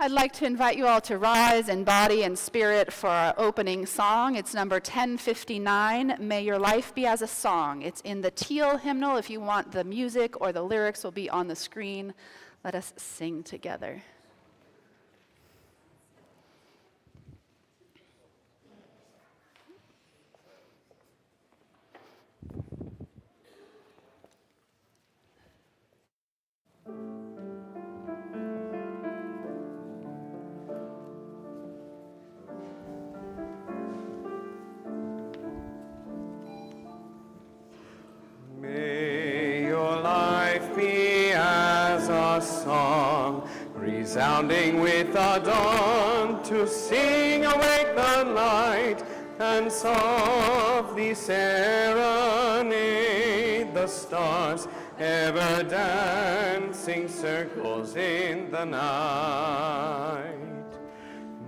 I'd like to invite you all to rise in body and spirit for our opening song. It's number 1059, May Your Life Be as a Song. It's in the teal hymnal. If you want the music or the lyrics will be on the screen. Let us sing together. Song, resounding with the dawn, to sing awake the light and softly serenade the stars, ever dancing circles in the night.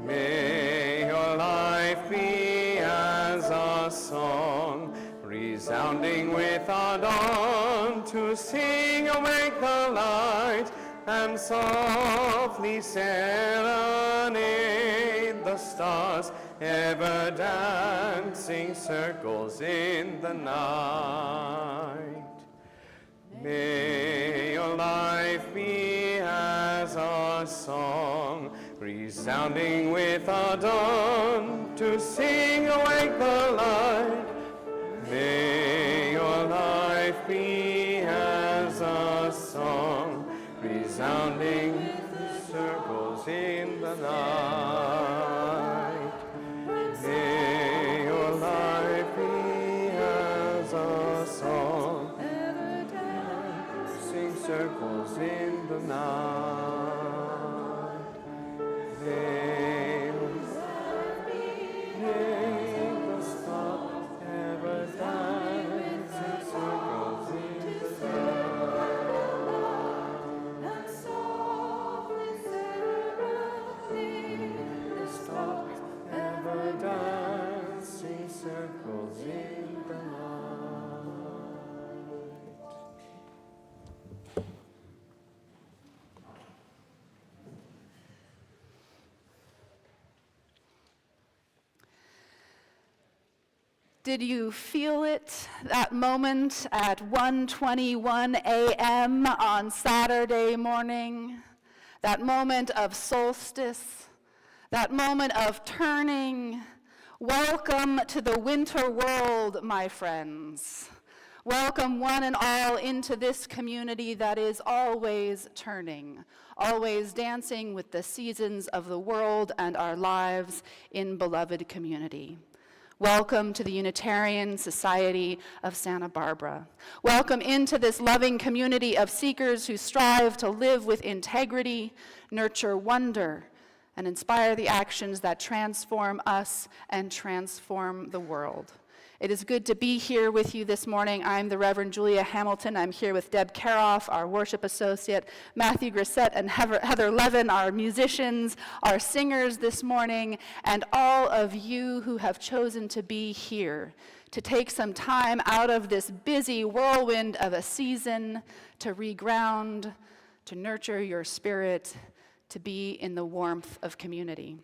May your life be as a song, resounding with the dawn, to sing awake the light and softly serenade the stars, ever dancing circles in the night. May your life be as a song, resounding with the dawn, to sing awake the light. May your life be as a song, resounding with circles in the night. May your life be as a song, sing circles in the night. May the star ever dancing circles in the night. Ever dancing circles in the night. Did you feel it, that moment at 1:21 a.m. on Saturday morning? That moment of solstice, that moment of turning. Welcome to the winter world, my friends. Welcome one and all into this community that is always turning, always dancing with the seasons of the world and our lives in beloved community. Welcome to the Unitarian Society of Santa Barbara. Welcome into this loving community of seekers who strive to live with integrity, nurture wonder, and inspire the actions that transform us and transform the world. It is good to be here with you this morning. I'm the Reverend Julia Hamilton. I'm here with Deb Karoff, our worship associate, Matthew Grissett and Heather Levin, our musicians, our singers this morning, and all of you who have chosen to be here, to take some time out of this busy whirlwind of a season to reground, to nurture your spirit, to be in the warmth of community.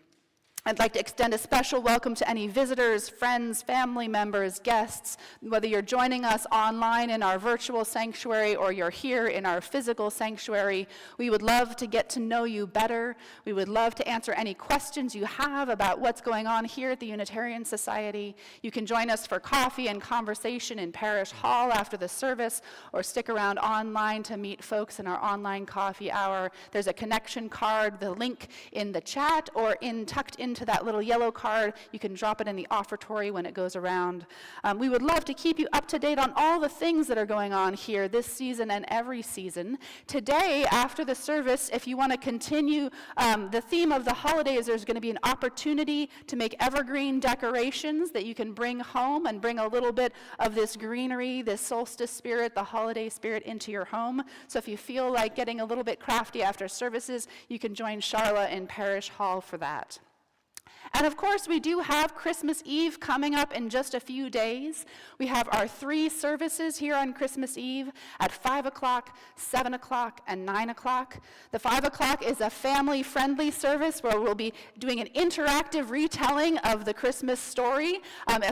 I'd like to extend a special welcome to any visitors, friends, family members, guests, whether you're joining us online in our virtual sanctuary or you're here in our physical sanctuary. We would love to get to know you better. We would love to answer any questions you have about what's going on here at the Unitarian Society. You can join us for coffee and conversation in Parish Hall after the service, or stick around online to meet folks in our online coffee hour. There's a connection card, the link in the chat, or tucked into that little yellow card. You can drop it in the offertory when it goes around. We would love to keep you up to date on all the things that are going on here this season and every season. Today, after the service, if you want to continue the theme of the holidays, there's going to be an opportunity to make evergreen decorations that you can bring home and bring a little bit of this greenery, this solstice spirit, the holiday spirit into your home. So if you feel like getting a little bit crafty after services, you can join Charla in Parish Hall for that. And of course, we do have Christmas Eve coming up in just a few days. We have our 3 services here on Christmas Eve at 5 o'clock, 7 o'clock, and 9 o'clock. The 5 o'clock is a family-friendly service where we'll be doing an interactive retelling of the Christmas story.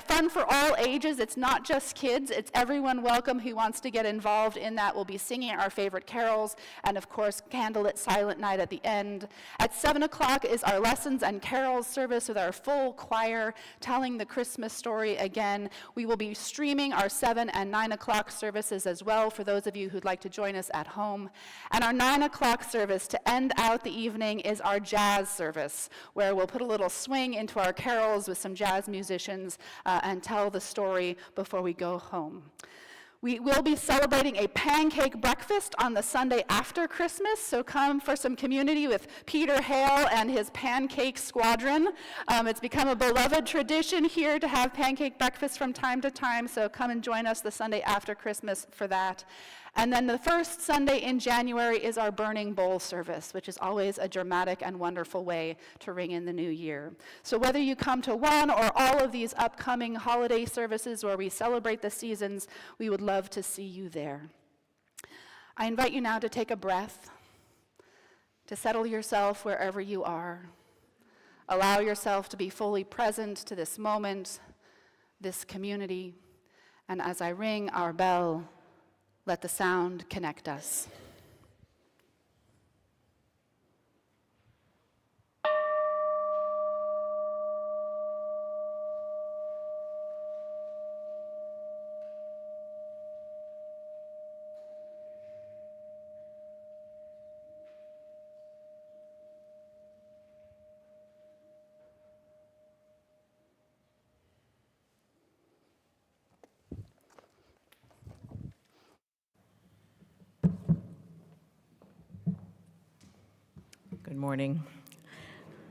Fun for all ages. It's not just kids. It's everyone welcome who wants to get involved in that. We'll be singing our favorite carols and, of course, candlelit silent night at the end. At 7 o'clock is our lessons and carols service with our full choir telling the Christmas story again. We will be streaming our 7 and 9 o'clock services as well for those of you who'd like to join us at home. And our 9 o'clock service to end out the evening is our jazz service, where we'll put a little swing into our carols with some jazz musicians and tell the story before we go home. We will be celebrating a pancake breakfast on the Sunday after Christmas, so come for some community with Peter Hale and his pancake squadron. It's become a beloved tradition here to have pancake breakfast from time to time, so come and join us the Sunday after Christmas for that. And then the first Sunday in January is our Burning Bowl service, which is always a dramatic and wonderful way to ring in the new year. So whether you come to one or all of these upcoming holiday services where we celebrate the seasons, we would love to see you there. I invite you now to take a breath, to settle yourself wherever you are. Allow yourself to be fully present to this moment, this community, and as I ring our bell, let the sound connect us. Good morning.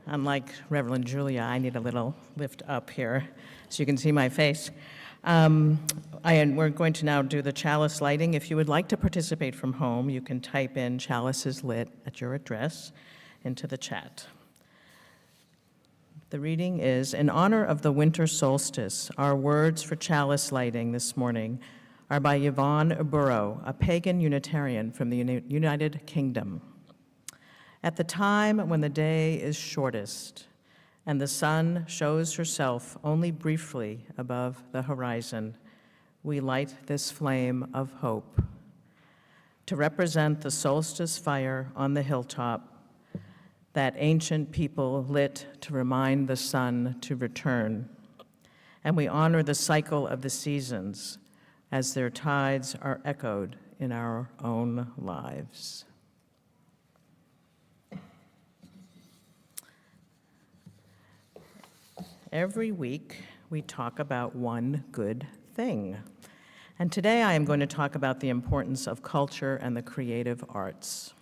Unlike Reverend Julia, I need a little lift up here so you can see my face. We're going to now do the chalice lighting. If you would like to participate from home, you can type in "chalices lit" at your address into the chat. The reading is, in honor of the winter solstice, our words for chalice lighting this morning are by Yvonne Burrow, a pagan Unitarian from the United Kingdom. At the time when the day is shortest and the sun shows herself only briefly above the horizon, we light this flame of hope to represent the solstice fire on the hilltop that ancient people lit to remind the sun to return. And we honor the cycle of the seasons as their tides are echoed in our own lives. Every week, we talk about one good thing. And today I am going to talk about the importance of culture and the creative arts.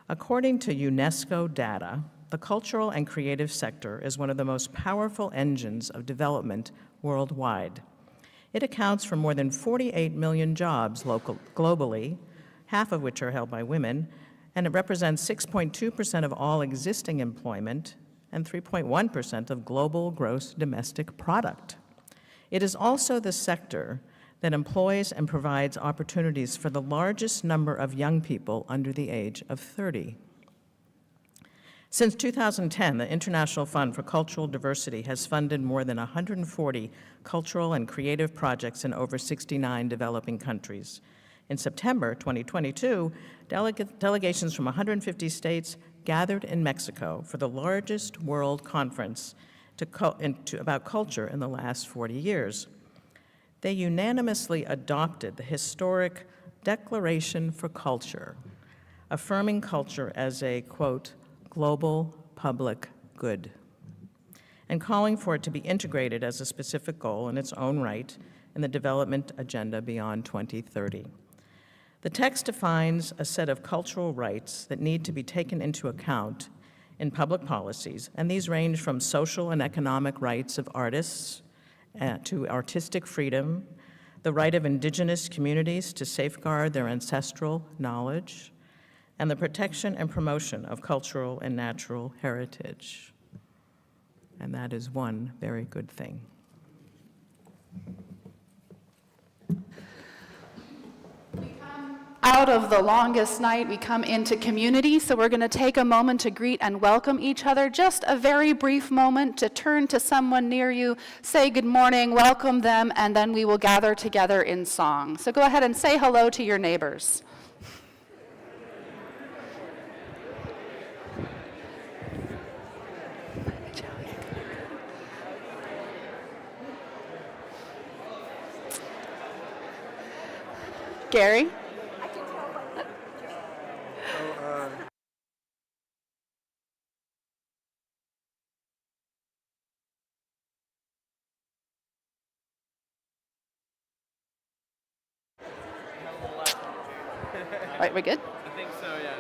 According to UNESCO data, the cultural and creative sector is one of the most powerful engines of development worldwide. It accounts for more than 48 million jobs globally, half of which are held by women, and it represents 6.2% of all existing employment and 3.1% of global gross domestic product. It is also the sector that employs and provides opportunities for the largest number of young people under the age of 30. Since 2010, the International Fund for Cultural Diversity has funded more than 140 cultural and creative projects in over 69 developing countries. In September 2022, delegations from 150 states gathered in Mexico for the largest world conference about culture in the last 40 years. They unanimously adopted the historic Declaration for Culture, affirming culture as a, quote, global public good, and calling for it to be integrated as a specific goal in its own right in the development agenda beyond 2030. The text defines a set of cultural rights that need to be taken into account in public policies, and these range from social and economic rights of artists to artistic freedom, the right of indigenous communities to safeguard their ancestral knowledge, and the protection and promotion of cultural and natural heritage. and that is one very good thing. Out of the longest night, we come into community, so we're going to take a moment to greet and welcome each other. Just a very brief moment to turn to someone near you, say good morning, welcome them, and then we will gather together in song. So go ahead and say hello to your neighbors. Gary? All right, we good? I think so, yeah.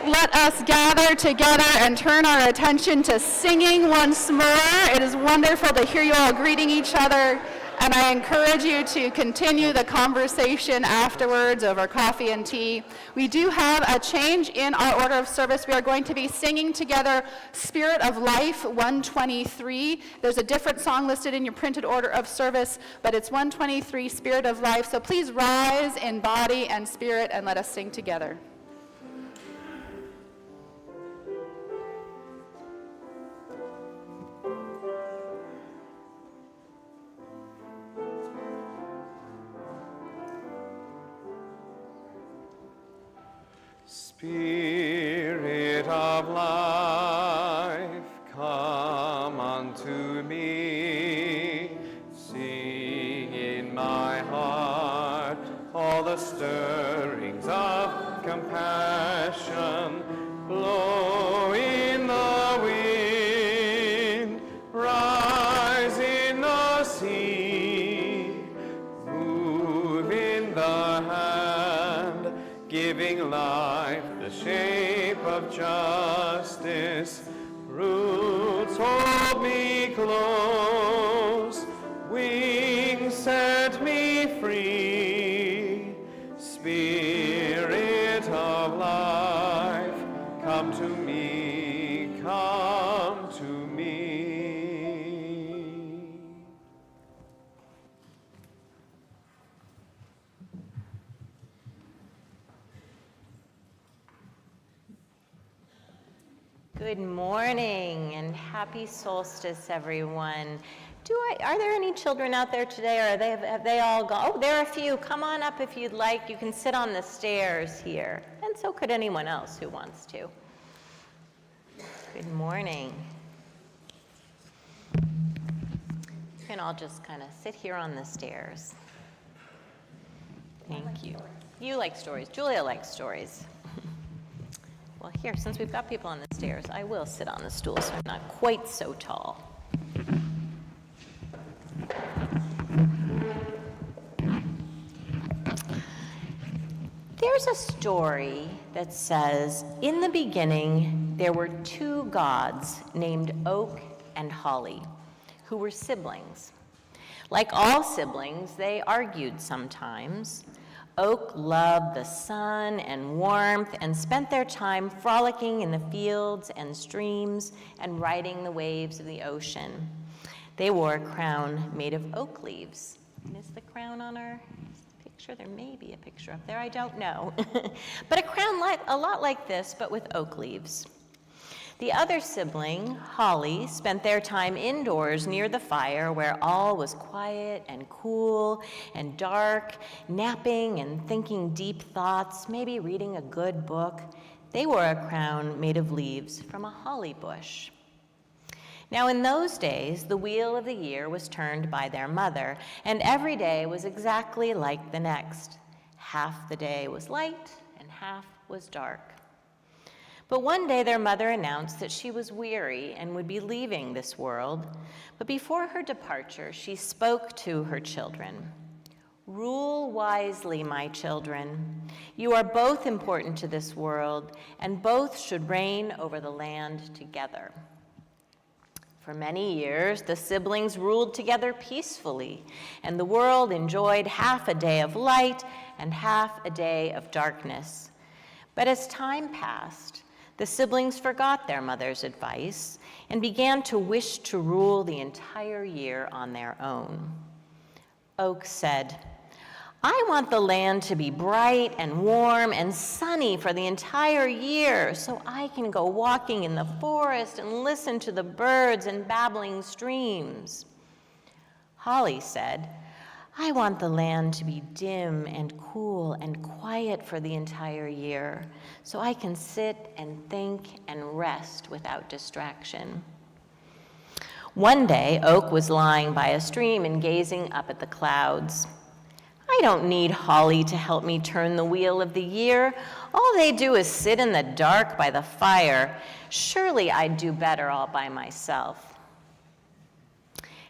Let us gather together and turn our attention to singing once more. It is wonderful to hear you all greeting each other, and I encourage you to continue the conversation afterwards over coffee and tea. We do have a change in our order of service. We are going to be singing together Spirit of Life 123. There's a different song listed in your printed order of service, but it's 123, Spirit of Life. So please rise in body and spirit and let us sing together. Spirit of life, come unto me. Sing in my heart all the stirrings of compassion. Blow in the wind, rise in the sea, move in the hand, giving life the shape of justice. Roots hold me close, wings set me free. Spirit of life, come to me, come to me. Good morning and happy solstice, everyone. Are there any children out there today, or have they all gone? Oh, there are a few. Come on up if you'd like. You can sit on the stairs here, and so could anyone else who wants to. Good morning. You can all just kind of sit here on the stairs. Thank you. You like stories. Julia likes stories. Well, here, since we've got people on the stairs, I will sit on the stool so I'm not quite so tall. There's a story that says, in the beginning, there were two gods named Oak and Holly, who were siblings. Like all siblings, they argued sometimes. Oak loved the sun and warmth and spent their time frolicking in the fields and streams and riding the waves of the ocean. They wore a crown made of oak leaves. And is the crown on our picture? There may be a picture up there, I don't know. But a crown a lot like this, but with oak leaves. The other sibling, Holly, spent their time indoors near the fire where all was quiet and cool and dark, napping and thinking deep thoughts, maybe reading a good book. They wore a crown made of leaves from a holly bush. Now, in those days, the wheel of the year was turned by their mother, and every day was exactly like the next. Half the day was light and half was dark. But one day their mother announced that she was weary and would be leaving this world. But before her departure, she spoke to her children. "Rule wisely, my children. You are both important to this world, and both should reign over the land together." For many years, the siblings ruled together peacefully, and the world enjoyed half a day of light and half a day of darkness. But as time passed, the siblings forgot their mother's advice and began to wish to rule the entire year on their own. Oak said, "I want the land to be bright and warm and sunny for the entire year so I can go walking in the forest and listen to the birds and babbling streams." Holly said, "I want the land to be dim and cool and quiet for the entire year so I can sit and think and rest without distraction." One day, Oak was lying by a stream and gazing up at the clouds. "I don't need Holly to help me turn the wheel of the year. All they do is sit in the dark by the fire. Surely I'd do better all by myself."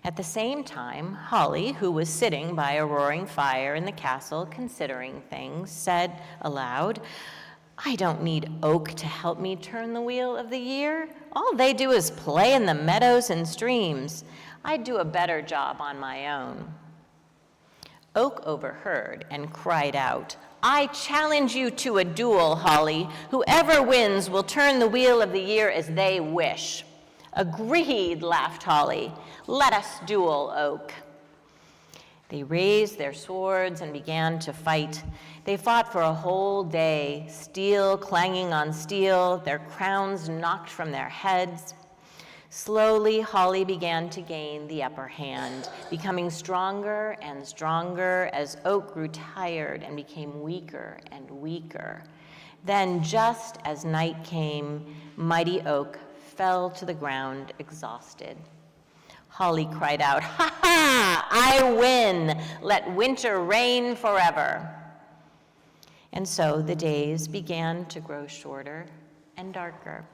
At the same time, Holly, who was sitting by a roaring fire in the castle considering things, said aloud, "I don't need Oak to help me turn the wheel of the year. All they do is play in the meadows and streams. I'd do a better job on my own." Oak overheard and cried out, "I challenge you to a duel, Holly. Whoever wins will turn the wheel of the year as they wish." "Agreed," laughed Holly. "Let us duel, Oak." They raised their swords and began to fight. They fought for a whole day, steel clanging on steel, their crowns knocked from their heads. Slowly, Holly began to gain the upper hand, becoming stronger and stronger as Oak grew tired and became weaker and weaker. Then, just as night came, mighty Oak fell to the ground exhausted. Holly cried out, "Ha ha! I win! Let winter reign forever!" And so the days began to grow shorter and darker.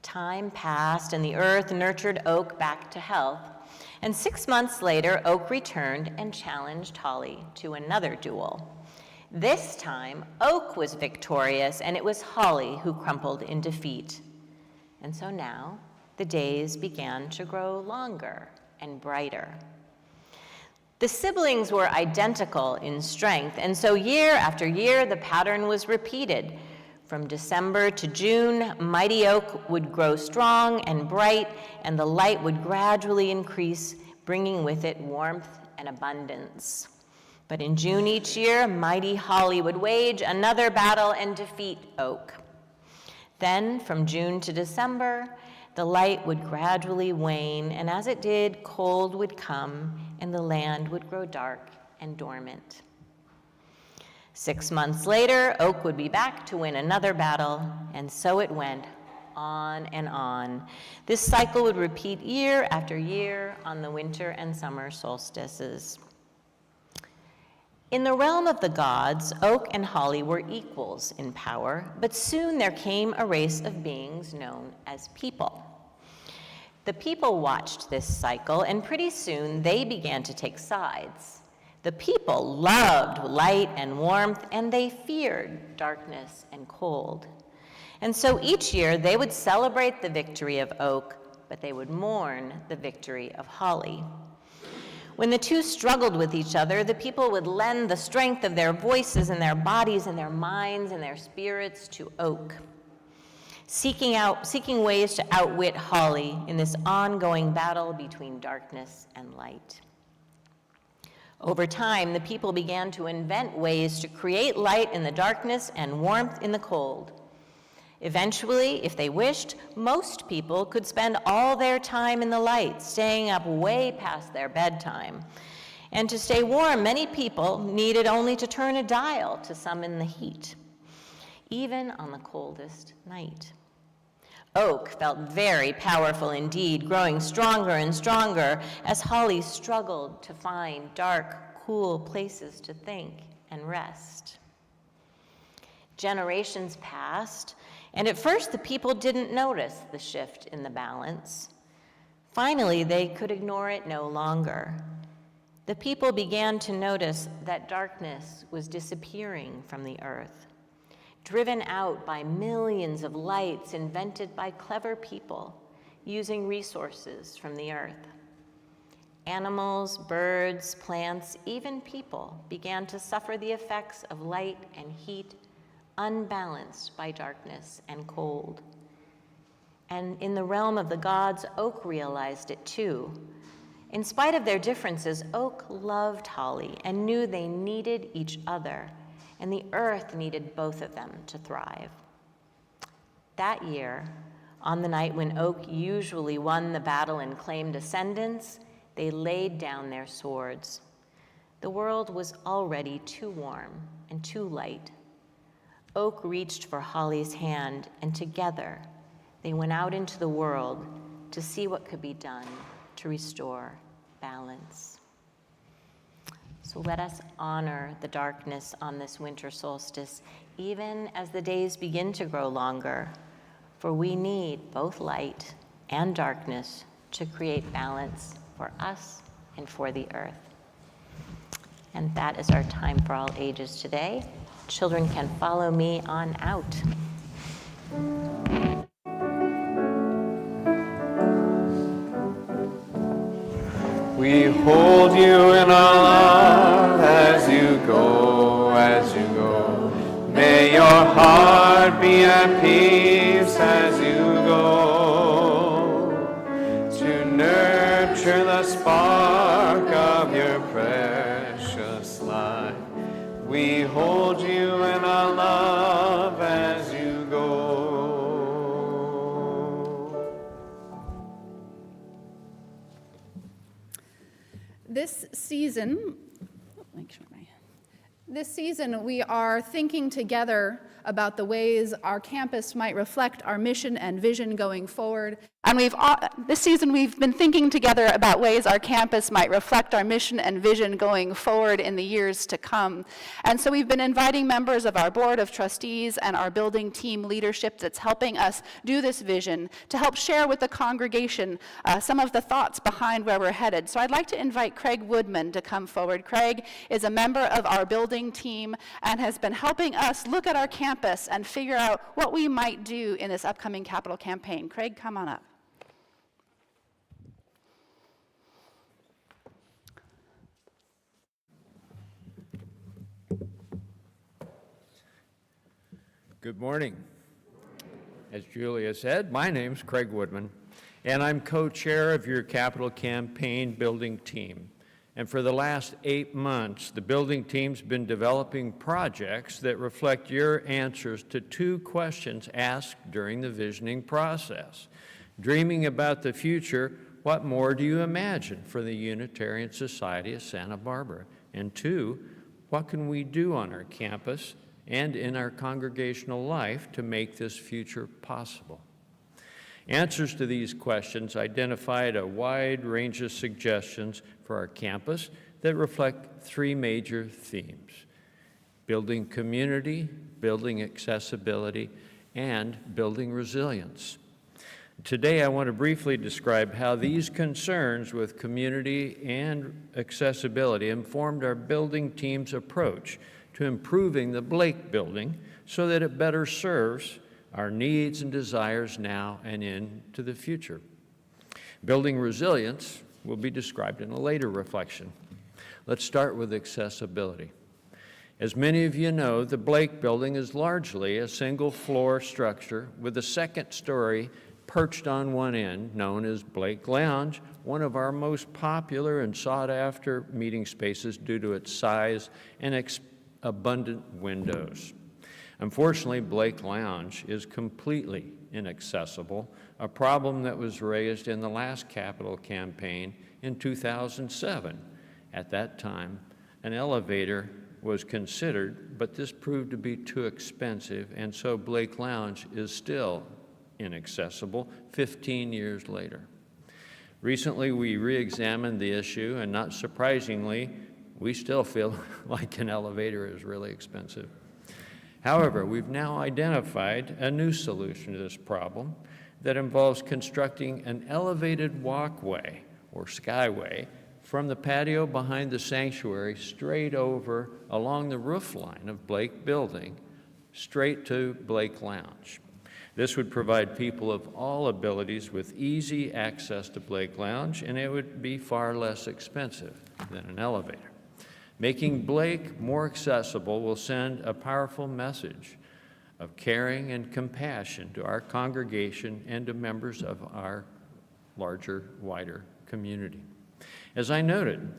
Time passed and the earth nurtured Oak back to health. And 6 months later, Oak returned and challenged Holly to another duel. This time, Oak was victorious and it was Holly who crumpled in defeat. And so now, the days began to grow longer and brighter. The siblings were identical in strength, and so year after year, the pattern was repeated. From December to June, mighty Oak would grow strong and bright, and the light would gradually increase, bringing with it warmth and abundance. But in June each year, mighty Holly would wage another battle and defeat Oak. Then, from June to December, the light would gradually wane, and as it did, cold would come, and the land would grow dark and dormant. 6 months later, Oak would be back to win another battle, and so it went on and on. This cycle would repeat year after year on the winter and summer solstices. In the realm of the gods, Oak and Holly were equals in power, but soon there came a race of beings known as people. The people watched this cycle, and pretty soon they began to take sides. The people loved light and warmth, and they feared darkness and cold. And so each year they would celebrate the victory of Oak, but they would mourn the victory of Holly. When the two struggled with each other, the people would lend the strength of their voices and their bodies and their minds and their spirits to Oak, seeking ways to outwit Holly in this ongoing battle between darkness and light. Over time, the people began to invent ways to create light in the darkness and warmth in the cold. Eventually, if they wished, most people could spend all their time in the light, staying up way past their bedtime. And to stay warm, many people needed only to turn a dial to summon the heat, even on the coldest night. Oak felt very powerful indeed, growing stronger and stronger as Holly struggled to find dark, cool places to think and rest. Generations passed, And at first, the people didn't notice the shift in the balance. Finally, they could ignore it no longer. The people began to notice that darkness was disappearing from the earth, driven out by millions of lights invented by clever people using resources from the earth. Animals, birds, plants, even people began to suffer the effects of light and heat unbalanced by darkness and cold. And in the realm of the gods, oak realized it too. In spite of their differences, oak loved holly and knew they needed each other, and the earth needed both of them to thrive. That year, on the night when oak usually won the battle and claimed ascendance, they laid down their swords. The world was already too warm and too light. Oak reached for holly's hand, and together they went out into the world to see what could be done to restore balance. So let us honor the darkness on this winter solstice, even as the days begin to grow longer, for we need both light and darkness to create balance for us and for the earth. And that is our time for all ages today. Children can follow me on out. We hold you in our love as you go, as you go. May your heart be at peace as you go, to nurture the spark of your precious life. We hold you in our love as you go. This season, we are thinking together about the ways our campus might reflect our mission and vision going forward. And this season, we've been thinking together about ways our campus might reflect our mission and vision going forward in the years to come. And so we've been inviting members of our board of trustees and our building team leadership that's helping us do this vision to help share with the congregation some of the thoughts behind where we're headed. So I'd like to invite Craig Woodman to come forward. Craig is a member of our building team and has been helping us look at our campus and figure out what we might do in this upcoming capital campaign. Craig, come on up. Good morning. As Julia said, my name's Craig Woodman, and I'm co-chair of your capital campaign building team. And for the last 8 months, the building team's been developing projects that reflect your answers to 2 questions asked during the visioning process. Dreaming about the future, what more do you imagine for the Unitarian Society of Santa Barbara? And 2, what can we do on our campus and in our congregational life to make this future possible? Answers to these questions identified a wide range of suggestions for our campus that reflect 3 major themes: building community, building accessibility, and building resilience. Today, I want to briefly describe how these concerns with community and accessibility informed our building team's approach to improving the Blake Building so that it better serves our needs and desires now and into the future. Building resilience will be described in a later reflection. Let's start with accessibility. As many of you know, the Blake Building is largely a single-floor structure with a second story perched on one end, known as Blake Lounge, one of our most popular and sought-after meeting spaces due to its size and abundant windows. Unfortunately, Blake Lounge is completely inaccessible, a problem that was raised in the last capital campaign in 2007. At that time, an elevator was considered, but this proved to be too expensive, and so Blake Lounge is still inaccessible 15 years later. Recently, we re-examined the issue, and not surprisingly, we still feel like an elevator is really expensive. However, we've now identified a new solution to this problem that involves constructing an elevated walkway or skyway from the patio behind the sanctuary straight over along the roof line of Blake Building, straight to Blake Lounge. This would provide people of all abilities with easy access to Blake Lounge, and it would be far less expensive than an elevator. Making Blake more accessible will send a powerful message of caring and compassion to our congregation and to members of our larger, wider community. As I noted,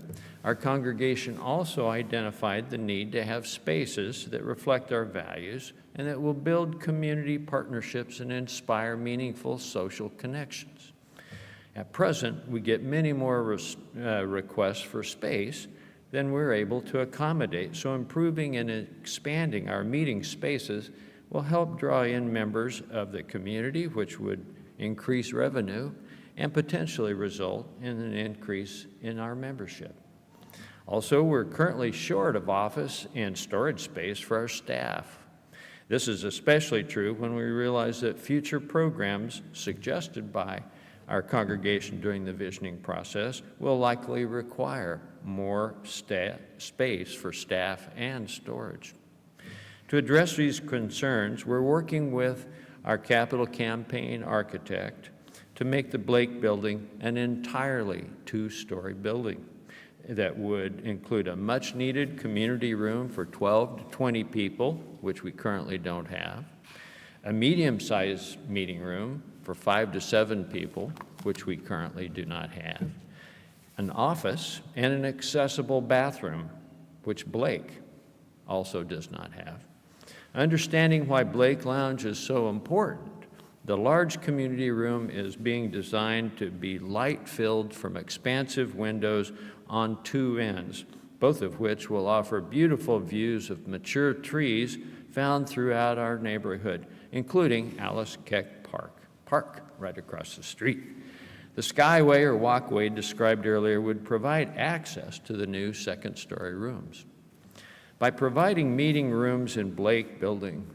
our congregation also identified the need to have spaces that reflect our values and that will build community partnerships and inspire meaningful social connections. At present, we get many more requests for space than we're able to accommodate, so improving and expanding our meeting spaces will help draw in members of the community, which would increase revenue and potentially result in an increase in our membership. Also, we're currently short of office and storage space for our staff. This is especially true when we realize that future programs suggested by our congregation during the visioning process will likely require more space for staff and storage. To address these concerns, we're working with our capital campaign architect to make the Blake Building an entirely two-story building that would include a much-needed community room for 12 to 20 people, which we currently don't have, a medium-sized meeting room for 5 to 7 people, which we currently do not have, an office, and an accessible bathroom, which Blake also does not have. Understanding why Blake Lounge is so important, the large community room is being designed to be light-filled from expansive windows on two ends, both of which will offer beautiful views of mature trees found throughout our neighborhood, including Alice Keck Park right across the street. The skyway or walkway described earlier would provide access to the new second-story rooms. By providing meeting rooms in Blake Building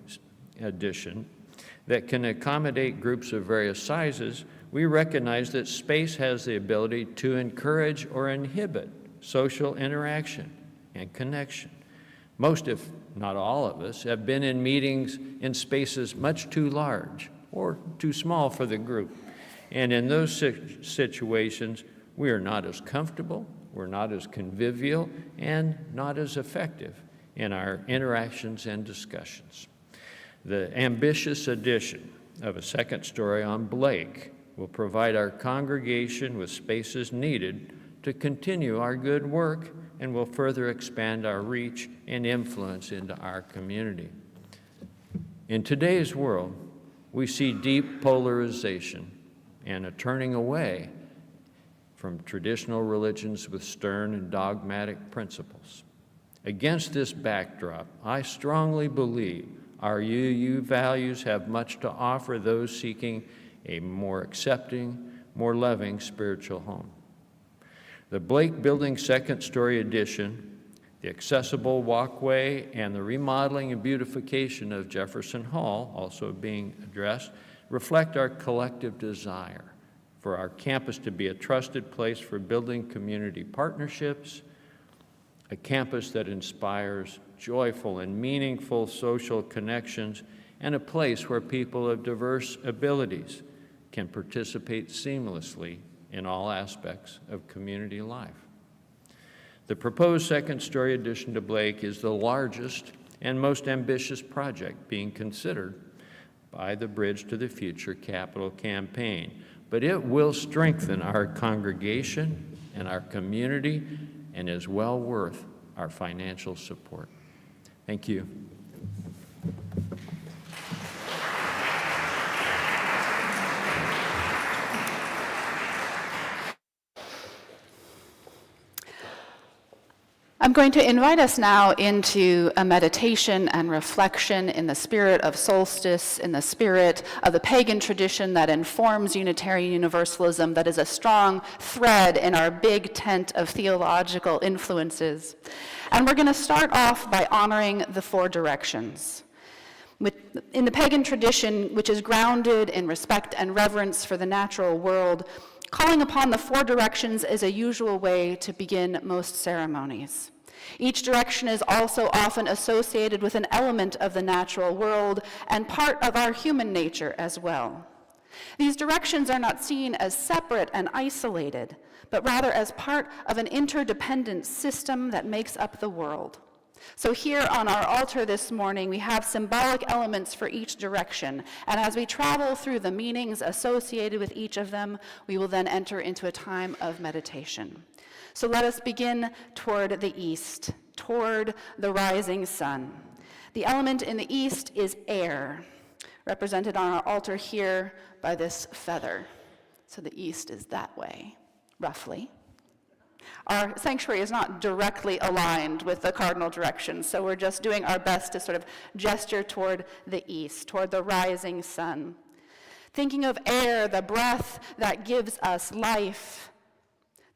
addition that can accommodate groups of various sizes, we recognize that space has the ability to encourage or inhibit social interaction and connection. Most, if not all of us, have been in meetings in spaces much too large or too small for the group. And in those situations, we are not as comfortable, we're not as convivial, and not as effective in our interactions and discussions. The ambitious addition of a second story on Blake will provide our congregation with spaces needed to continue our good work and will further expand our reach and influence into our community. In today's world, we see deep polarization and a turning away from traditional religions with stern and dogmatic principles. Against this backdrop, I strongly believe our UU values have much to offer those seeking a more accepting, more loving spiritual home. The Blake Building second-story addition, the accessible walkway, and the remodeling and beautification of Jefferson Hall, also being addressed, reflect our collective desire for our campus to be a trusted place for building community partnerships, a campus that inspires joyful and meaningful social connections, and a place where people of diverse abilities can participate seamlessly in all aspects of community life. The proposed second-story addition to Blake is the largest and most ambitious project being considered by the Bridge to the Future capital campaign, but it will strengthen our congregation and our community and is well worth our financial support. Thank you. I'm going to invite us now into a meditation and reflection in the spirit of solstice, in the spirit of the pagan tradition that informs Unitarian Universalism, that is a strong thread in our big tent of theological influences. And we're going to start off by honoring the four directions. In the pagan tradition, which is grounded in respect and reverence for the natural world, calling upon the four directions is a usual way to begin most ceremonies. Each direction is also often associated with an element of the natural world and part of our human nature as well. These directions are not seen as separate and isolated, but rather as part of an interdependent system that makes up the world. So here on our altar this morning, we have symbolic elements for each direction, and as we travel through the meanings associated with each of them, we will then enter into a time of meditation. So let us begin toward the east, toward the rising sun. The element in the east is air, represented on our altar here by this feather. So the east is that way, roughly. Our sanctuary is not directly aligned with the cardinal directions, so we're just doing our best to sort of gesture toward the east, toward the rising sun. Thinking of air, the breath that gives us life.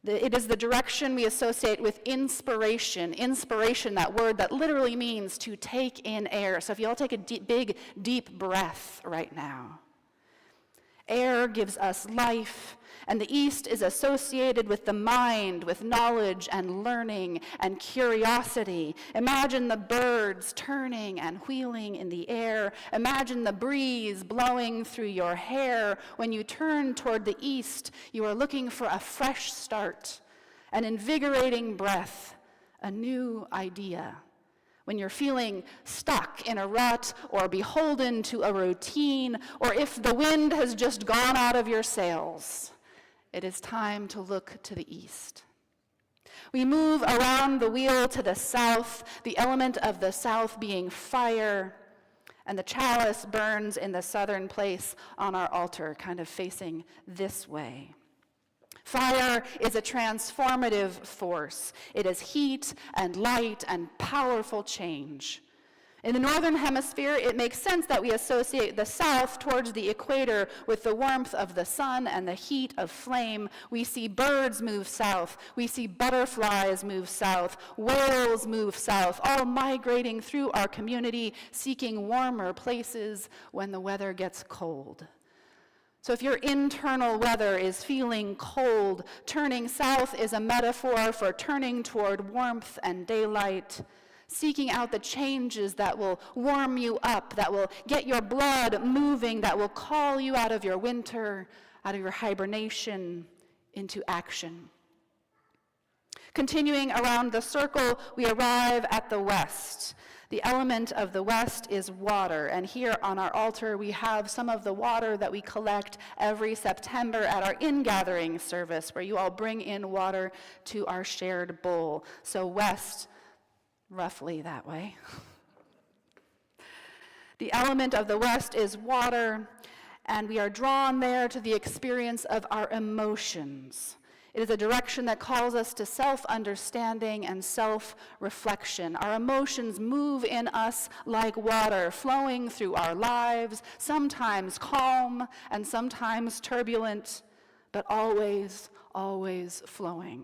It is the direction we associate with inspiration. Inspiration, that word that literally means to take in air. So if you all take a big, deep breath right now. Air gives us life, and the east is associated with the mind, with knowledge and learning and curiosity. Imagine the birds turning and wheeling in the air. Imagine the breeze blowing through your hair. When you turn toward the east, you are looking for a fresh start, an invigorating breath, a new idea. When you're feeling stuck in a rut or beholden to a routine, or if the wind has just gone out of your sails, it is time to look to the east. We move around the wheel to the south, the element of the south being fire, and the chalice burns in the southern place on our altar, kind of facing this way. Fire is a transformative force. It is heat and light and powerful change. In the northern hemisphere, it makes sense that we associate the south towards the equator with the warmth of the sun and the heat of flame. We see birds move south. We see butterflies move south. Whales move south, all migrating through our community, seeking warmer places when the weather gets cold. So if your internal weather is feeling cold, turning south is a metaphor for turning toward warmth and daylight, seeking out the changes that will warm you up, that will get your blood moving, that will call you out of your winter, out of your hibernation, into action. Continuing around the circle, we arrive at the west. The element of the west is water, and here on our altar we have some of the water that we collect every September at our ingathering service, where you all bring in water to our shared bowl. So west, roughly that way. The element of the west is water, and we are drawn there to the experience of our emotions. It is a direction that calls us to self-understanding and self-reflection. Our emotions move in us like water, flowing through our lives, sometimes calm and sometimes turbulent, but always, always flowing.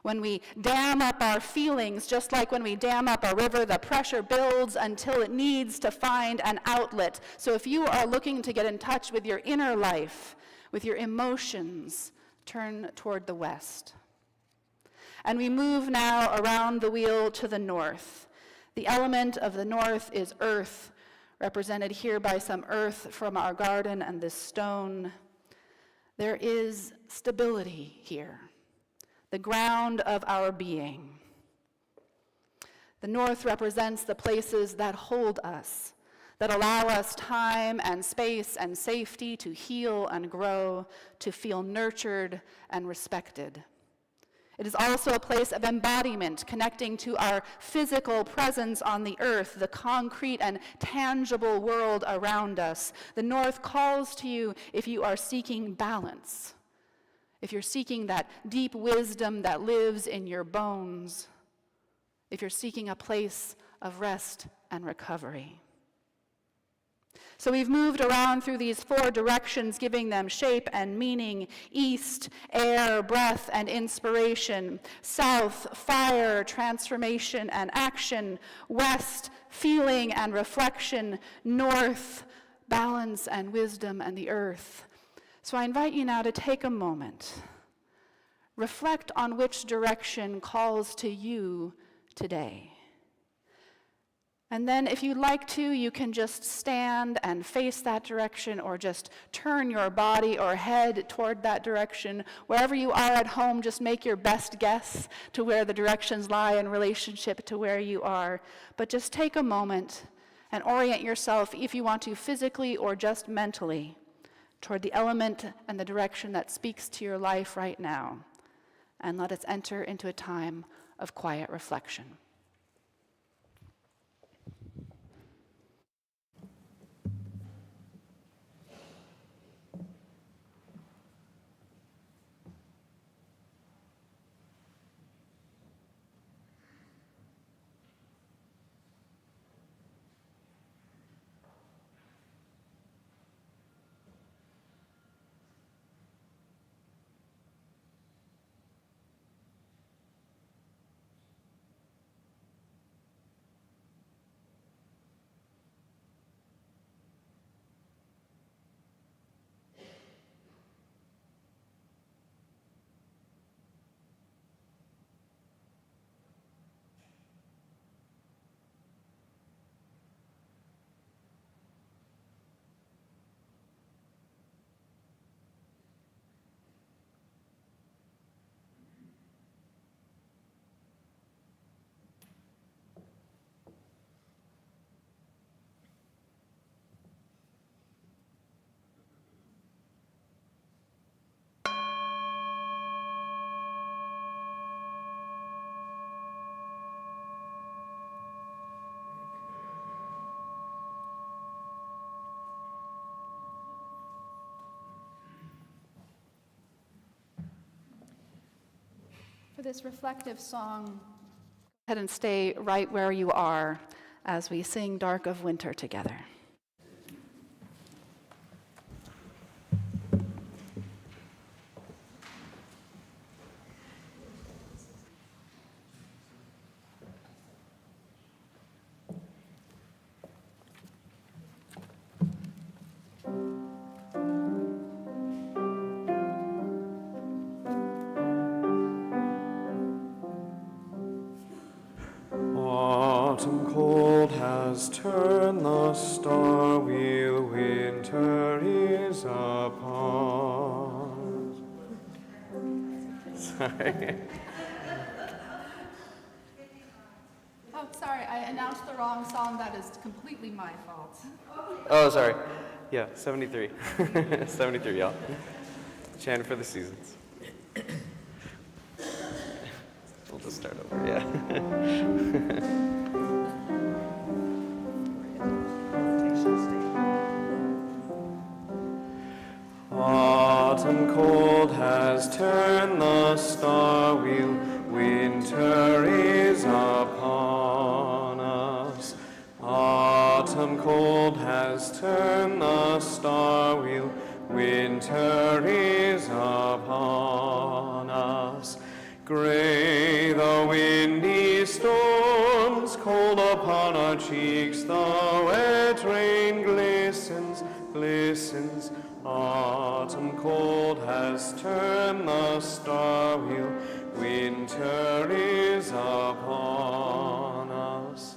When we dam up our feelings, just like when we dam up a river, the pressure builds until it needs to find an outlet. So if you are looking to get in touch with your inner life, with your emotions, turn toward the west. And we move now around the wheel to the north. The element of the north is earth, represented here by some earth from our garden and this stone. There is stability here, the ground of our being. The north represents the places that hold us, that allow us time and space and safety to heal and grow, to feel nurtured and respected. It is also a place of embodiment, connecting to our physical presence on the earth, the concrete and tangible world around us. The north calls to you if you are seeking balance, if you're seeking that deep wisdom that lives in your bones, if you're seeking a place of rest and recovery. So we've moved around through these 4 directions, giving them shape and meaning: east, air, breath, and inspiration; south, fire, transformation and action; west, feeling and reflection; north, balance and wisdom and the earth. So I invite you now to take a moment. Reflect on which direction calls to you today. And then if you'd like to, you can just stand and face that direction, or just turn your body or head toward that direction. Wherever you are at home, just make your best guess to where the directions lie in relationship to where you are. But just take a moment and orient yourself, if you want to, physically or just mentally, toward the element and the direction that speaks to your life right now. And let us enter into a time of quiet reflection. For this reflective song, go ahead and stay right where you are as we sing Dark of Winter together. Autumn cold has turned the star wheel, winter is upon. Sorry. Oh, sorry, I announced the wrong song. That is completely my fault. Oh, sorry. Yeah, 73. 73, y'all. Chant for the seasons. We'll just start over, yeah. Autumn cold has turned the star wheel, winter is upon us. Autumn cold has turned the star wheel, winter is upon us. Gray the windy storms, cold upon our cheeks, the wet rain glistens, glistens. Autumn cold has turned the star wheel, winter is upon us.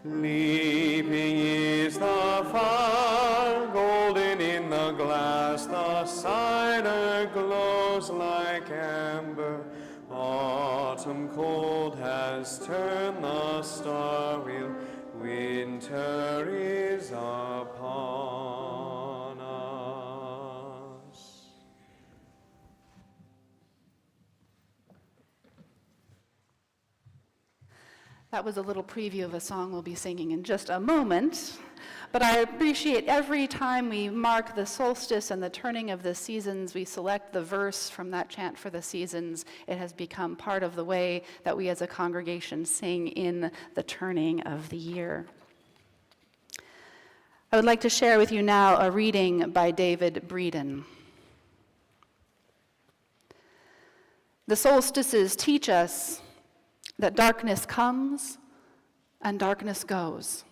Leaping is the fire, golden in the glass, the cider glows like amber. Autumn cold has turned the star wheel, winter is upon us. That was a little preview of a song we'll be singing in just a moment. But I appreciate every time we mark the solstice and the turning of the seasons, we select the verse from that chant for the seasons. It has become part of the way that we as a congregation sing in the turning of the year. I would like to share with you now a reading by David Breeden. The solstices teach us that darkness comes and darkness goes.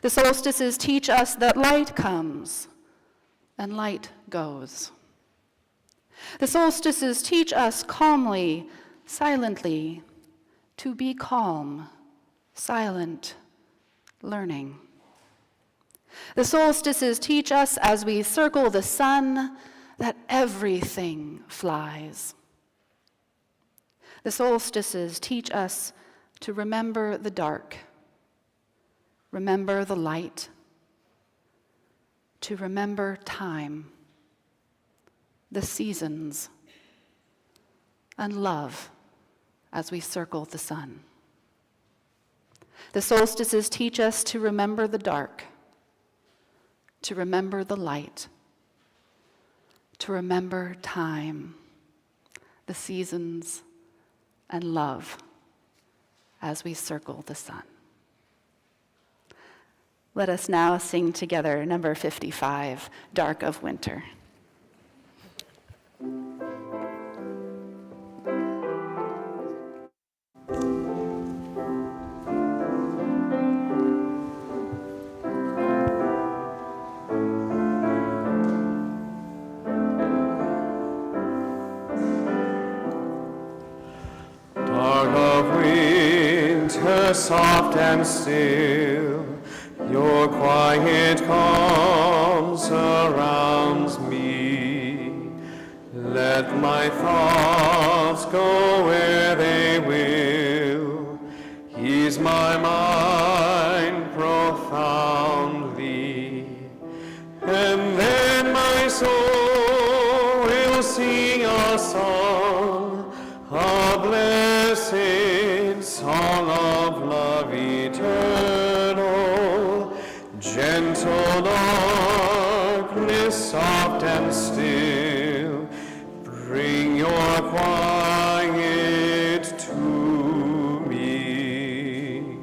The solstices teach us that light comes and light goes. The solstices teach us calmly, silently, to be calm, silent, learning. The solstices teach us as we circle the sun that everything flies. The solstices teach us to remember the dark, remember the light, to remember time, the seasons, and love as we circle the sun. The solstices teach us to remember the dark, to remember the light, to remember time, the seasons, and love as we circle the sun. Let us now sing together number 55, Dark of Winter. Soft and still, your quiet calm surrounds me. Let my thoughts go where they will. Ease my mind profoundly, and then my soul will sing a song, a blessed song of love eternal. Gentle darkness, soft and still, bring your quiet to me.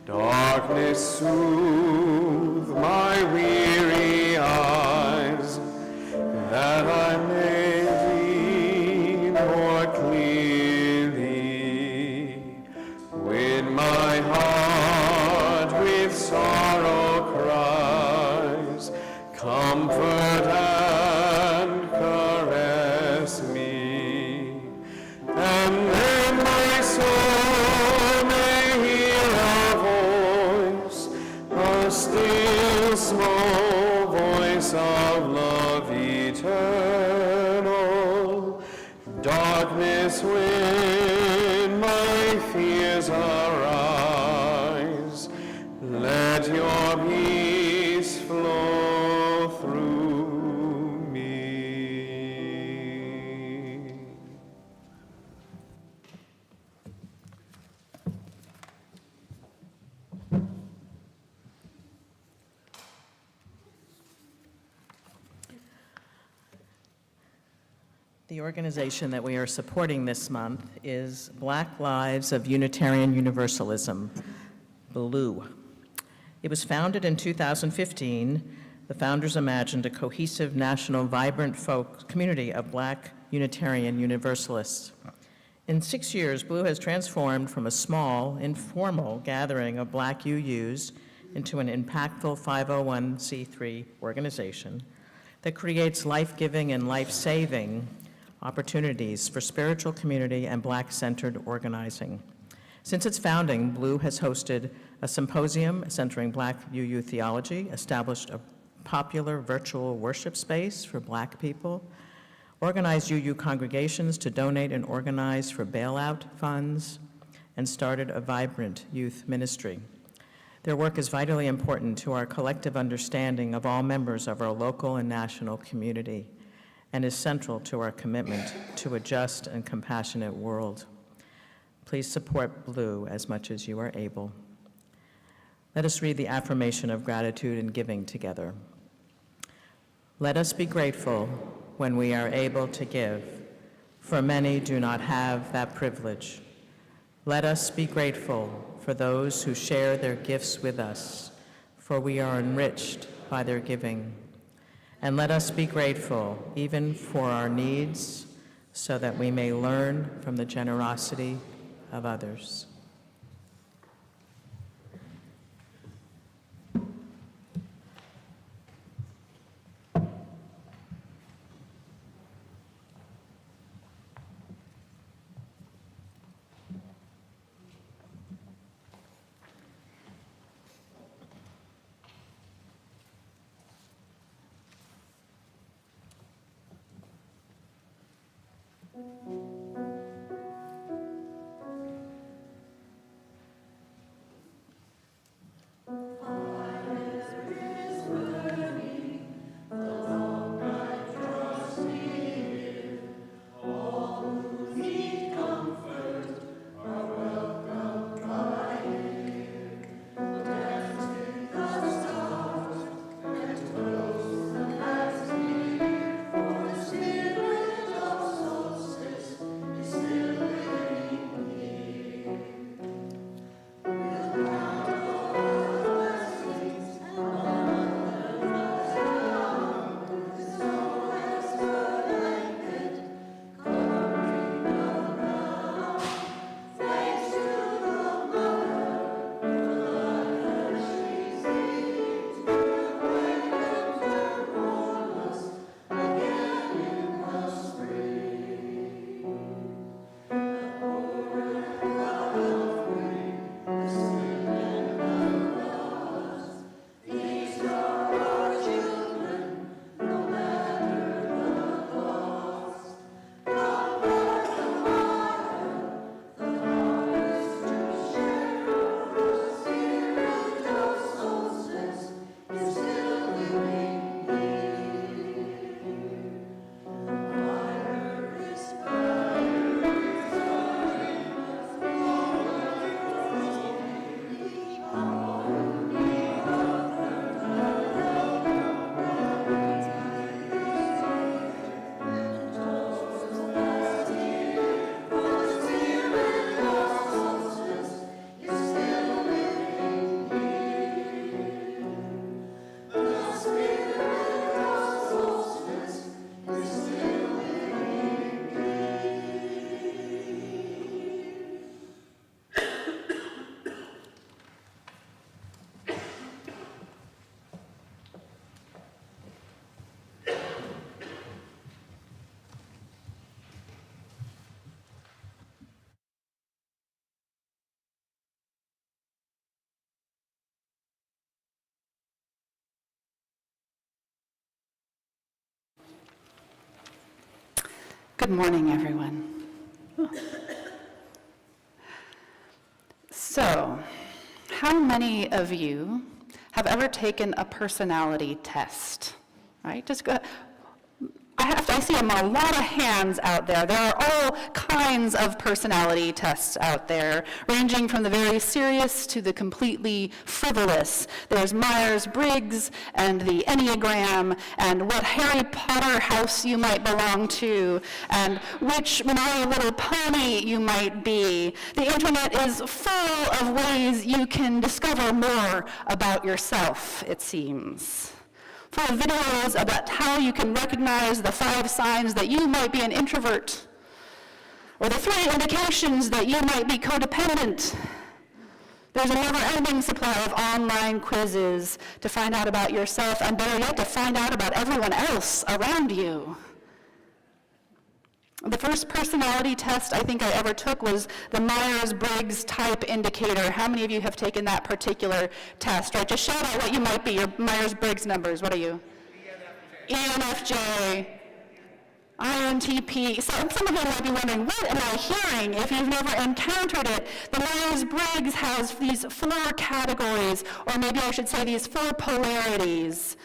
Darkness, soothe my weary eyes, that I may read more clearly. When my heart with sorrow cries, comfort and caress me, and then my soul may hear a voice, a still small voice of love eternal. Darkness, when my fears arise, let your peace flow through me. The organization that we are supporting this month is Black Lives of Unitarian Universalism, BLUE. It was founded in 2015. The founders imagined a cohesive, national, vibrant community of Black Unitarian Universalists. In 6 years, BLUE has transformed from a small, informal gathering of Black UUs into an impactful 501c3 organization that creates life-giving and life-saving opportunities for spiritual community and Black-centered organizing. Since its founding, BLUE has hosted a symposium centering Black UU theology, established a popular virtual worship space for Black people, organized UU congregations to donate and organize for bailout funds, and started a vibrant youth ministry. Their work is vitally important to our collective understanding of all members of our local and national community, and is central to our commitment to a just and compassionate world. Please support BLUE as much as you are able. Let us read the affirmation of gratitude and giving together. Let us be grateful when we are able to give, for many do not have that privilege. Let us be grateful for those who share their gifts with us, for we are enriched by their giving. And let us be grateful even for our needs, so that we may learn from the generosity of others. Good morning, everyone. So, how many of you have ever taken a personality test? Right? Just go. I see a lot of hands out there. There are all kinds of personality tests out there, ranging from the very serious to the completely frivolous. There's Myers-Briggs and the Enneagram and what Harry Potter house you might belong to and which My Little Pony you might be. The internet is full of ways you can discover more about yourself, it seems. Full of videos about how you can recognize the 5 signs that you might be an introvert, or the 3 indications that you might be codependent. There's a never-ending supply of online quizzes to find out about yourself, and better yet, to find out about everyone else around you. The first personality test I think I ever took was the Myers-Briggs type indicator. How many of you have taken that particular test? Right, just shout out what you might be, your Myers-Briggs numbers. What are you? ENFJ, INTP. So some of you might be wondering, what am I hearing if you've never encountered it? The Myers-Briggs has these 4 categories, or maybe I should say these 4 polarities.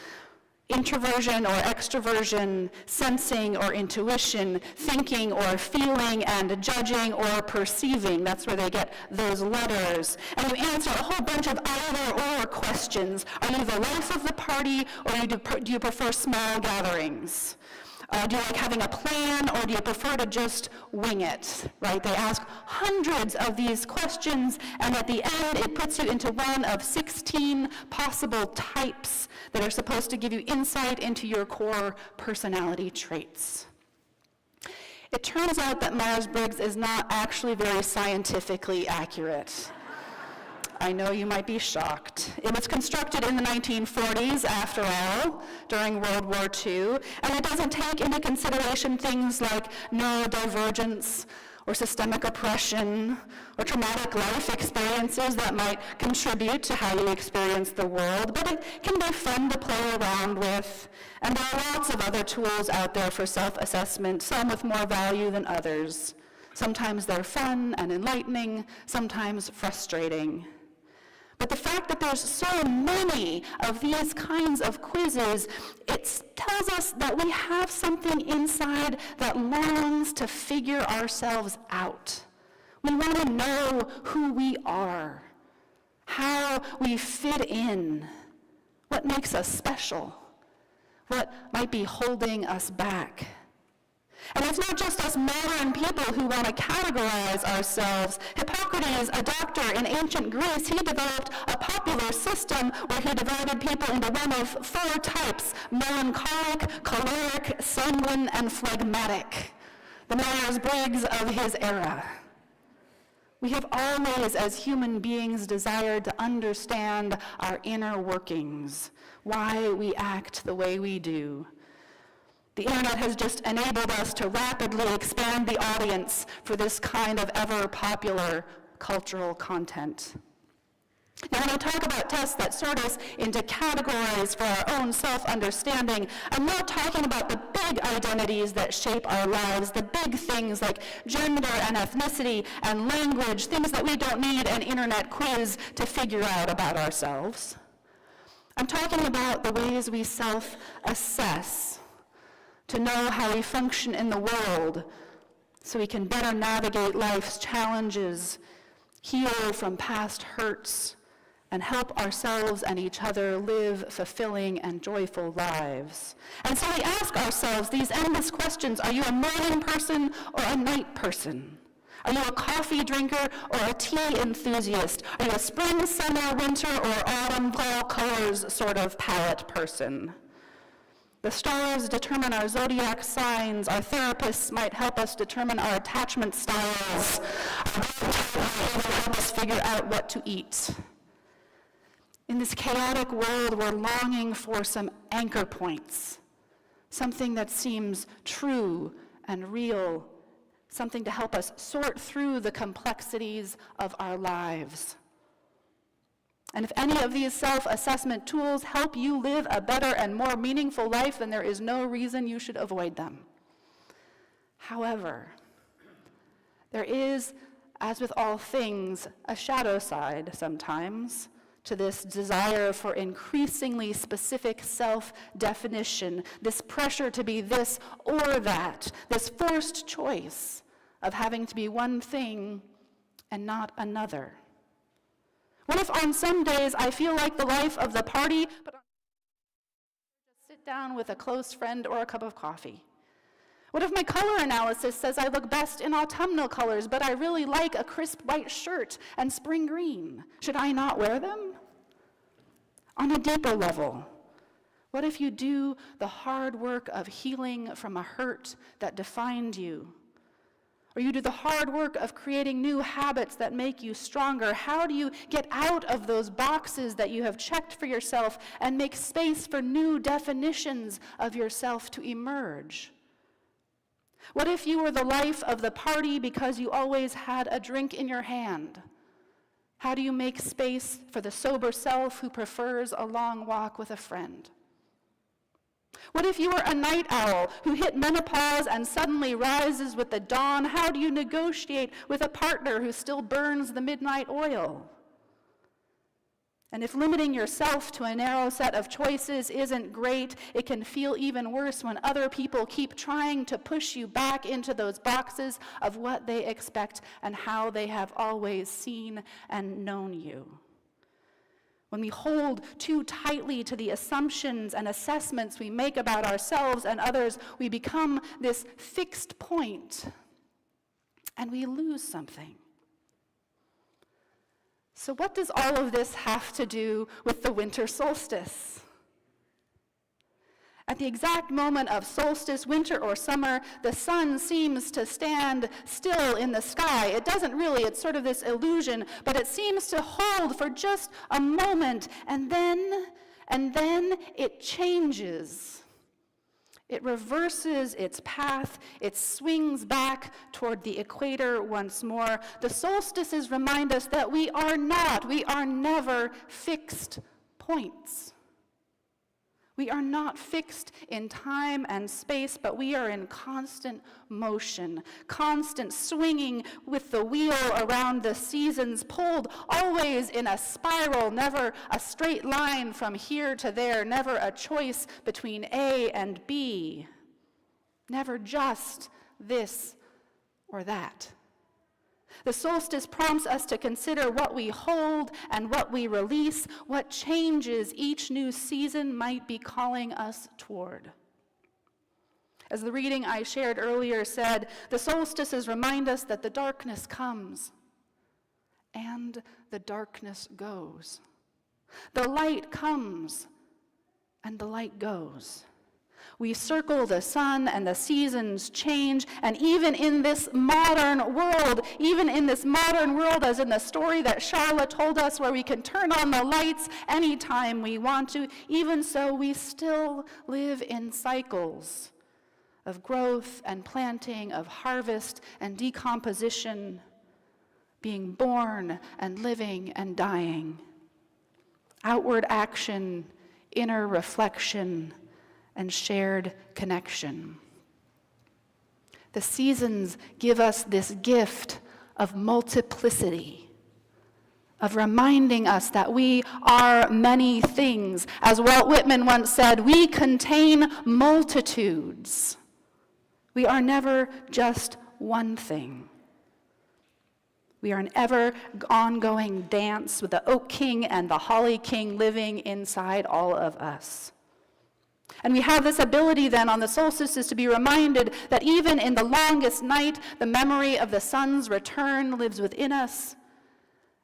Introversion or extroversion, sensing or intuition, thinking or feeling, and judging or perceiving. That's where they get those letters. And you answer a whole bunch of either-or questions. Are you the life of the party, or do you prefer small gatherings? Do you like having a plan, or do you prefer to just wing it, right? They ask hundreds of these questions, and at the end, it puts you into one of 16 possible types that are supposed to give you insight into your core personality traits. It turns out that Myers-Briggs is not actually very scientifically accurate. I know you might be shocked. It was constructed in the 1940s, after all, during World War II, and it doesn't take into consideration things like neurodivergence or systemic oppression or traumatic life experiences that might contribute to how you experience the world, but it can be fun to play around with, and there are lots of other tools out there for self-assessment, some with more value than others. Sometimes they're fun and enlightening, sometimes frustrating. But the fact that there's so many of these kinds of quizzes, it tells us that we have something inside that longs to figure ourselves out. We want to know who we are, how we fit in, what makes us special, what might be holding us back. And it's not just us modern people who want to categorize ourselves. Hippocrates, a doctor in ancient Greece, he developed a popular system where he divided people into one of 4 types: melancholic, choleric, sanguine, and phlegmatic. The Myers-Briggs of his era. We have always, as human beings, desired to understand our inner workings, why we act the way we do. The internet has just enabled us to rapidly expand the audience for this kind of ever-popular cultural content. Now, when I talk about tests that sort us into categories for our own self-understanding, I'm not talking about the big identities that shape our lives, the big things like gender and ethnicity and language, things that we don't need an internet quiz to figure out about ourselves. I'm talking about the ways we self-assess, to know how we function in the world so we can better navigate life's challenges, heal from past hurts, and help ourselves and each other live fulfilling and joyful lives. And so we ask ourselves these endless questions: are you a morning person or a night person? Are you a coffee drinker or a tea enthusiast? Are you a spring, summer, winter, or autumn, fall colors sort of palette person? The stars determine our zodiac signs. Our therapists might help us determine our attachment styles. Our doctors might help us figure out what to eat. In this chaotic world, we're longing for some anchor points, something that seems true and real, something to help us sort through the complexities of our lives. And if any of these self-assessment tools help you live a better and more meaningful life, then there is no reason you should avoid them. However, there is, as with all things, a shadow side sometimes to this desire for increasingly specific self-definition, this pressure to be this or that, this forced choice of having to be one thing and not another. What if on some days I feel like the life of the party, but on just sit down with a close friend or a cup of coffee? What if my color analysis says I look best in autumnal colors, but I really like a crisp white shirt and spring green? Should I not wear them? On a deeper level, what if you do the hard work of healing from a hurt that defined you? Or you do the hard work of creating new habits that make you stronger? How do you get out of those boxes that you have checked for yourself and make space for new definitions of yourself to emerge? What if you were the life of the party because you always had a drink in your hand? How do you make space for the sober self who prefers a long walk with a friend? What if you were a night owl who hit menopause and suddenly rises with the dawn? How do you negotiate with a partner who still burns the midnight oil? And if limiting yourself to a narrow set of choices isn't great, it can feel even worse when other people keep trying to push you back into those boxes of what they expect and how they have always seen and known you. when we hold too tightly to the assumptions and assessments we make about ourselves and others, we become this fixed point, and we lose something. So what does all of this have to do with the winter solstice? At the exact moment of solstice, winter or summer, the sun seems to stand still in the sky. It doesn't really, it's sort of this illusion, but it seems to hold for just a moment, and then it changes. It reverses its path, it swings back toward the equator once more. The solstices remind us that we are never fixed points. We are not fixed in time and space, but we are in constant motion, constant swinging with the wheel around the seasons, pulled always in a spiral, never a straight line from here to there, never a choice between A and B, never just this or that. The solstice prompts us to consider what we hold and what we release, what changes each new season might be calling us toward. As the reading I shared earlier said, the solstices remind us that the darkness comes and the darkness goes. The light comes and the light goes. We circle the sun and the seasons change, and even in this modern world, as in the story that Charlotte told us, where we can turn on the lights anytime we want to, even so we still live in cycles of growth and planting, of harvest and decomposition, being born and living and dying. Outward action, inner reflection, and shared connection. The seasons give us this gift of multiplicity, of reminding us that we are many things. As Walt Whitman once said, we contain multitudes. We are never just one thing. We are an ever ongoing dance with the Oak King and the Holly King living inside all of us. And we have this ability then on the solstices to be reminded that even in the longest night, the memory of the sun's return lives within us.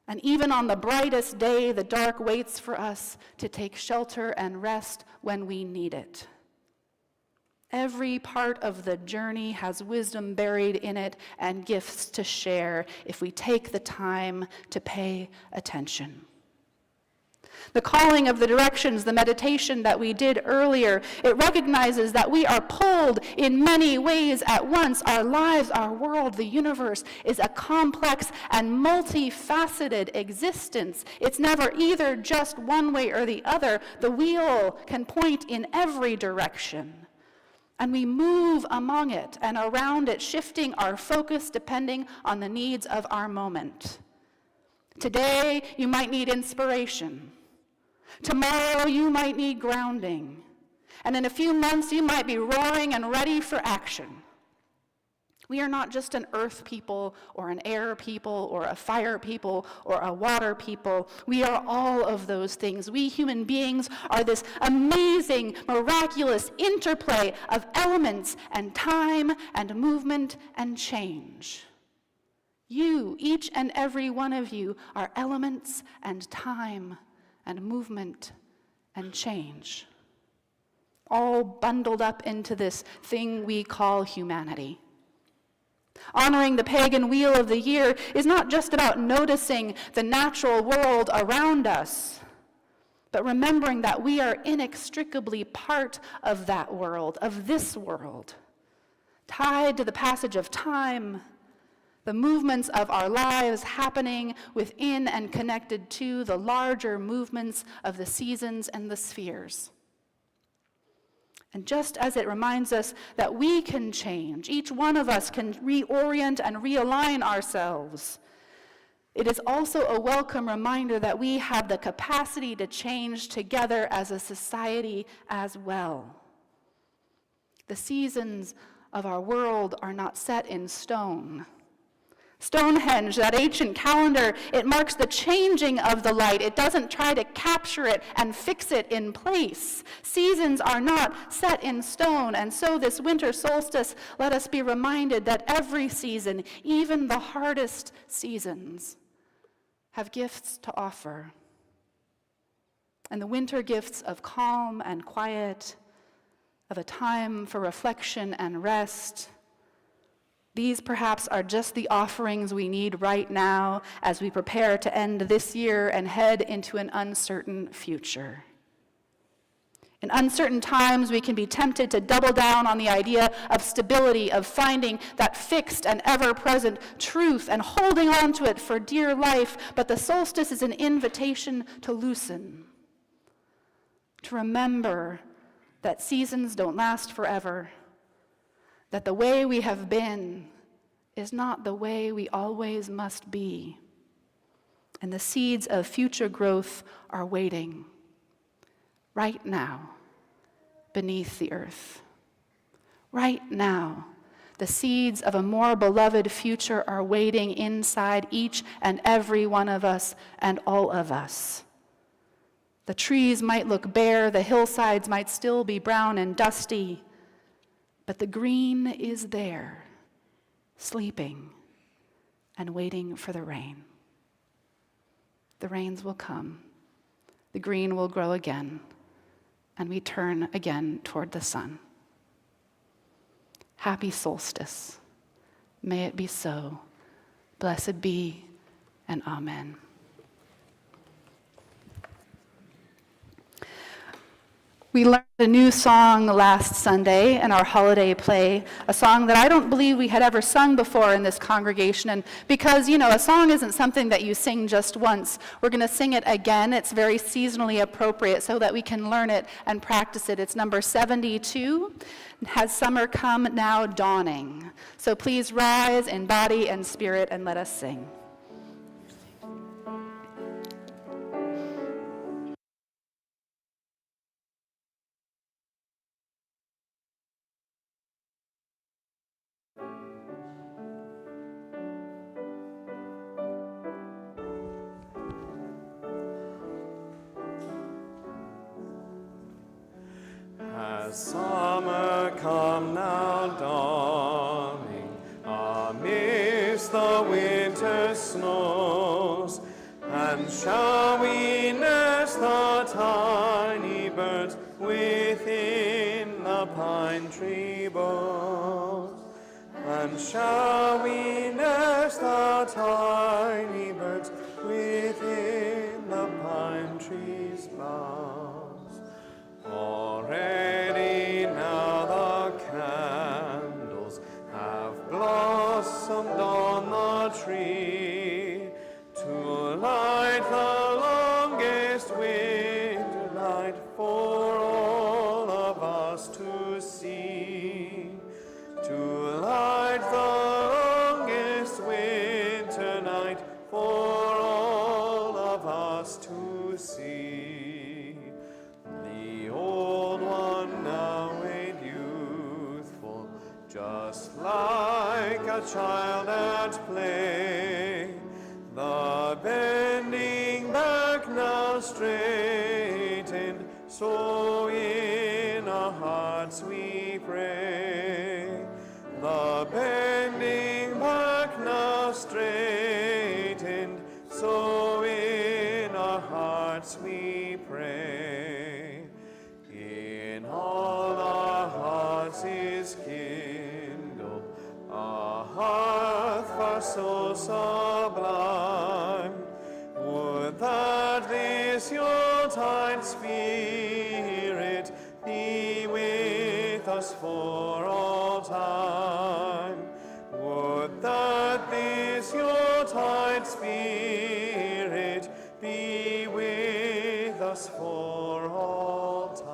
And even on the brightest day, the dark waits for us to take shelter and rest when we need it. Every part of the journey has wisdom buried in it and gifts to share if we take the time to pay attention. The calling of the directions, the meditation that we did earlier, it recognizes that we are pulled in many ways at once. Our lives, our world, the universe is a complex and multifaceted existence. It's never either just one way or the other. The wheel can point in every direction. And we move among it and around it, shifting our focus depending on the needs of our moment. Today, you might need inspiration. Tomorrow, you might need grounding. And in a few months, you might be roaring and ready for action. We are not just an earth people or an air people or a fire people or a water people. We are all of those things. We human beings are this amazing, miraculous interplay of elements and time and movement and change. You, each and every one of you, are elements and time and movement and change, all bundled up into this thing we call humanity. Honoring the pagan wheel of the year is not just about noticing the natural world around us, but remembering that we are inextricably part of that world, of this world, tied to the passage of time, the movements of our lives happening within and connected to the larger movements of the seasons and the spheres. And just as it reminds us that we can change, each one of us can reorient and realign ourselves, it is also a welcome reminder that we have the capacity to change together as a society as well. The seasons of our world are not set in stone. Stonehenge, that ancient calendar, it marks the changing of the light. It doesn't try to capture it and fix it in place. Seasons are not set in stone, and so this winter solstice, let us be reminded that every season, even the hardest seasons, have gifts to offer. And the winter gifts of calm and quiet, of a time for reflection and rest, these perhaps are just the offerings we need right now as we prepare to end this year and head into an uncertain future. In uncertain times, we can be tempted to double down on the idea of stability, of finding that fixed and ever-present truth and holding on to it for dear life, but the solstice is an invitation to loosen, to remember that seasons don't last forever, that the way we have been is not the way we always must be, and the seeds of future growth are waiting right now beneath the earth. Right now, the seeds of a more beloved future are waiting inside each and every one of us and all of us. The trees might look bare, the hillsides might still be brown and dusty, but the green is there, sleeping and waiting for the rain. The rains will come, the green will grow again, and we turn again toward the sun. Happy solstice. May it be so. Blessed be, and amen. We learned a new song last Sunday in our holiday play, a song that I don't believe we had ever sung before in this congregation. And because, a song isn't something that you sing just once, we're going to sing it again. It's very seasonally appropriate so that we can learn it and practice it. It's number 72, Has Summer Come Now Dawning. So please rise in body and spirit and let us sing. Has summer come now dawning amidst the winter snows? And shall we nest the tiny birds within the pine tree boughs? And shall we nest the tiny birds within the pine tree's boughs? Already now the candles have blossomed on the tree to light the longest winter night for all of us to see. To light the longest winter night for all of us to see. The old one now made youthful, just like a child at play. The bending back now straightened, so in our hearts we pray. The bending back now straightened, so in our hearts we pray. In all our hearts is kindled a hearth far so sublime. Would that this Yuletide spirit be with us for all time. Would that this Yuletide spirit be with us for all time.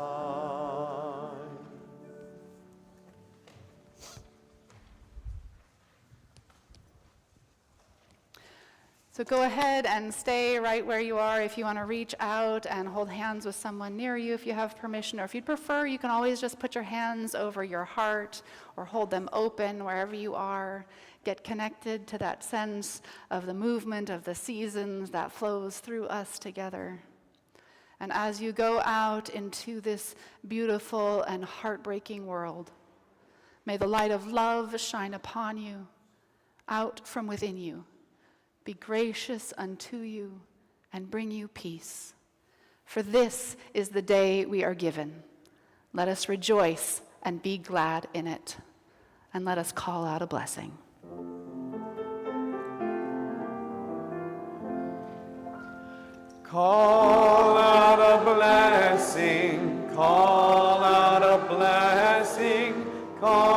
So go ahead and stay right where you are. If you want to reach out and hold hands with someone near you, if you have permission, or if you'd prefer, you can always just put your hands over your heart or hold them open wherever you are. Get connected to that sense of the movement of the seasons that flows through us together. And as you go out into this beautiful and heartbreaking world, may the light of love shine upon you, out from within you, be gracious unto you, and bring you peace. For this is the day we are given. Let us rejoice and be glad in it. And let us call out a blessing. Call out a blessing, call out a blessing, call